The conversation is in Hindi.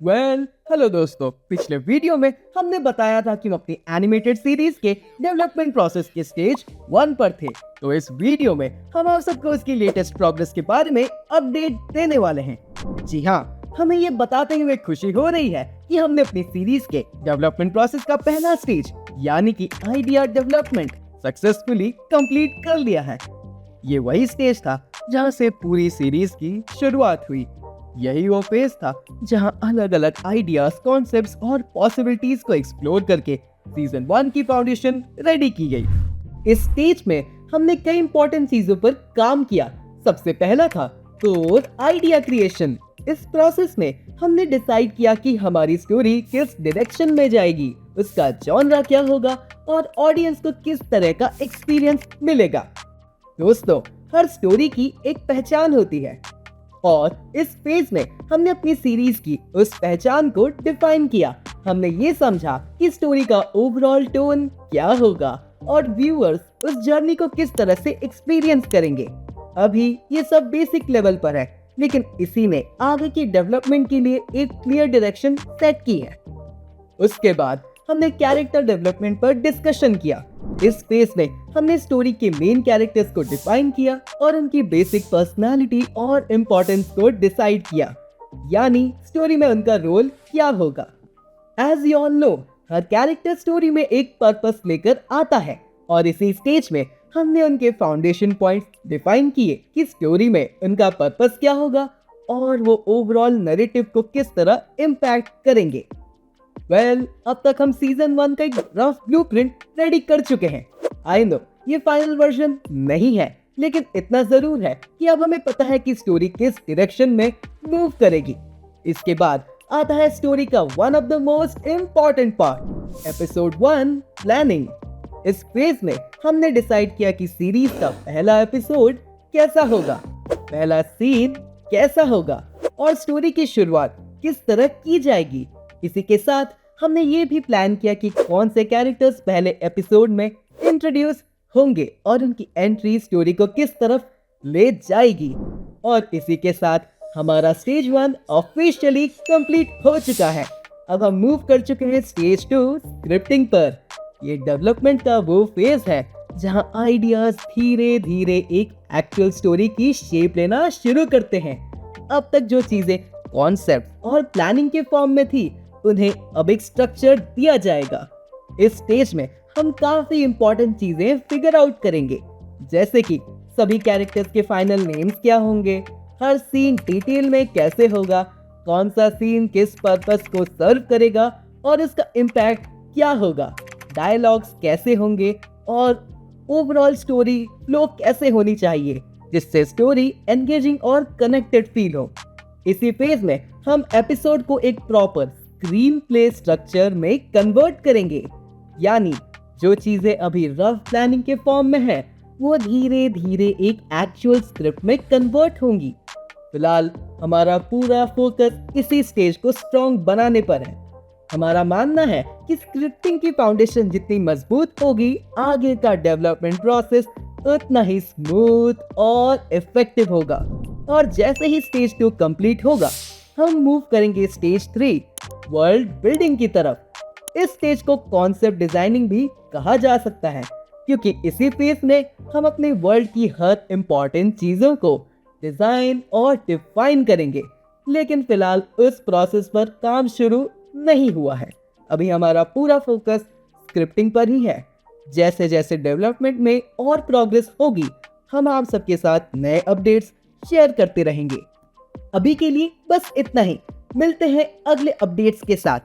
हेलो दोस्तों, पिछले वीडियो में हमने बताया था कि हम अपनी एनिमेटेड सीरीज के डेवलपमेंट प्रोसेस के स्टेज 1 पर थे। तो इस वीडियो में हम आप सबको उसकी लेटेस्ट प्रोग्रेस के बारे में अपडेट देने वाले हैं। जी हाँ, हमें ये बताते हुए खुशी हो रही है कि हमने अपनी सीरीज के डेवलपमेंट प्रोसेस का पहला स्टेज यानी कि आइडिया डेवलपमेंट सक्सेसफुली कंप्लीट कर लिया है। ये वही स्टेज था जहाँ से पूरी सीरीज की शुरुआत हुई। यही वो फेज था जहां अलग अलग आइडियाज, कॉन्सेप्ट्स और पॉसिबिलिटीज को एक्सप्लोर करके सीजन 1 की फाउंडेशन रेडी की गई। इस स्टेज में हमने कई इंपॉर्टेंट चीजों पर काम किया। सबसे पहला था कोर आइडिया क्रिएशन। इस प्रोसेस में हमने डिसाइड किया कि हमारी स्टोरी किस डायरेक्शन में जाएगी, उसका जॉनरा क्या होगा और ऑडियंस को किस तरह का एक्सपीरियंस मिलेगा। दोस्तों, हर स्टोरी की एक पहचान होती है और इस फेज में हमने अपनी सीरीज की उस पहचान को डिफाइन किया। हमने ये समझा कि स्टोरी का ओवरऑल टोन क्या होगा और व्यूअर्स उस जर्नी को किस तरह से एक्सपीरियंस करेंगे। अभी ये सब बेसिक लेवल पर है, लेकिन इसी ने आगे की डेवलपमेंट के लिए एक क्लियर डायरेक्शन सेट की है। उसके बाद हमने कैरेक्टर डेवलपमेंट पर डिस्कशन किया। इस फेज में हमने स्टोरी के मेन कैरेक्टर्स को डिफाइन किया और उनकी बेसिक पर्सनालिटी और इम्पोर्टेंस को डिसाइड किया, यानी स्टोरी में उनका रोल क्या होगा। एज यू ऑल नो, हर कैरेक्टर स्टोरी में एक पर्पस लेकर आता है और इसी स्टेज में हमने उनके फाउंडेशन पॉइंट्स डिफाइन किए कि स्टोरी में उनका पर्पस क्या होगा और वो ओवरऑल नैरेटिव को किस तरह इम्पैक्ट करेंगे। अब तक हम सीजन 1 का एक रफ ब्लूप्रिंट रेडी कर चुके हैं। आई नो ये फाइनल वर्जन नहीं है, लेकिन इतना जरूर है कि अब हमें पता है कि स्टोरी किस डायरेक्शन में मूव करेगी। इसके बाद आता है स्टोरी का one of the most important part, episode 1 planning. इस फेज में हमने डिसाइड किया कि सीरीज का पहला एपिसोड कैसा होगा, पहला सीन कैसा होगा और स्टोरी की शुरुआत किस तरह की जाएगी। इसी के साथ हमने ये भी प्लान किया कि कौन से कैरेक्टर्स पहले एपिसोड में इंट्रोड्यूस होंगे और उनकी एंट्री स्टोरी को किस तरफ ले जाएगी। और इसी के साथ हमारा स्टेज 1 ऑफिशियली कंप्लीट हो चुका है। अब हम मूव कर चुके हैं स्टेज 2 स्क्रिप्टिंग पर। ये डेवलपमेंट का वो फेज है जहां आइडियाज धीरे धीरे एक एक्चुअल स्टोरी की शेप लेना शुरू करते हैं। अब तक जो चीजें कॉन्सेप्ट और प्लानिंग के फॉर्म में थी, उन्हें अब एक स्ट्रक्चर दिया जाएगा। इस स्टेज में हम काफी इंपॉर्टेंट चीजें फिगर आउट करेंगे, जैसे कि सभी कैरेक्टर्स के फाइनल नेम्स क्या होंगे, हर सीन डिटेल में कैसे होगा, कौन सा सीन किस पर्पस को सर्व करेगा और इसका इम्पैक्ट क्या होगा, डायलॉग्स कैसे होंगे और ओवरऑल स्टोरी फ्लो कैसे होनी चाहिए जिससे स्टोरी एंगेजिंग और कनेक्टेड फील हो। इसी फेज में हम एपिसोड को एक प्रॉपर स्क्रीन प्ले स्ट्रक्चर में कन्वर्ट करेंगे, यानी जो चीजें अभी रफ प्लानिंग के फॉर्म में है वो धीरे धीरे एक एक्चुअल स्क्रिप्ट में कन्वर्ट होंगी। फिलहाल हमारा पूरा फोकस इसी स्टेज को स्ट्रॉन्ग बनाने पर है। हमारा मानना है कि स्क्रिप्टिंग की फाउंडेशन जितनी मजबूत होगी, आगे का डेवलपमेंट प्रोसेस उतना ही स्मूथ और इफेक्टिव होगा। और जैसे ही स्टेज 2 कंप्लीट होगा, हम मूव करेंगे स्टेज 3 वर्ल्ड बिल्डिंग की तरफ। इस स्टेज को कॉन्सेप्ट डिजाइनिंग भी कहा जा सकता है, क्योंकि इसी फेज में हम अपने वर्ल्ड की हर इंपॉर्टेंट चीजों को डिजाइन और डिफाइन करेंगे। लेकिन फिलहाल उस प्रोसेस पर काम शुरू नहीं हुआ है। अभी हमारा पूरा फोकस स्क्रिप्टिंग पर ही है। जैसे जैसे डेवलपमेंट में और प्रोग्रेस होगी, हम आप सबके साथ नए अपडेट्स शेयर करते रहेंगे। अभी के लिए बस इतना ही। मिलते हैं अगले अपडेट्स के साथ।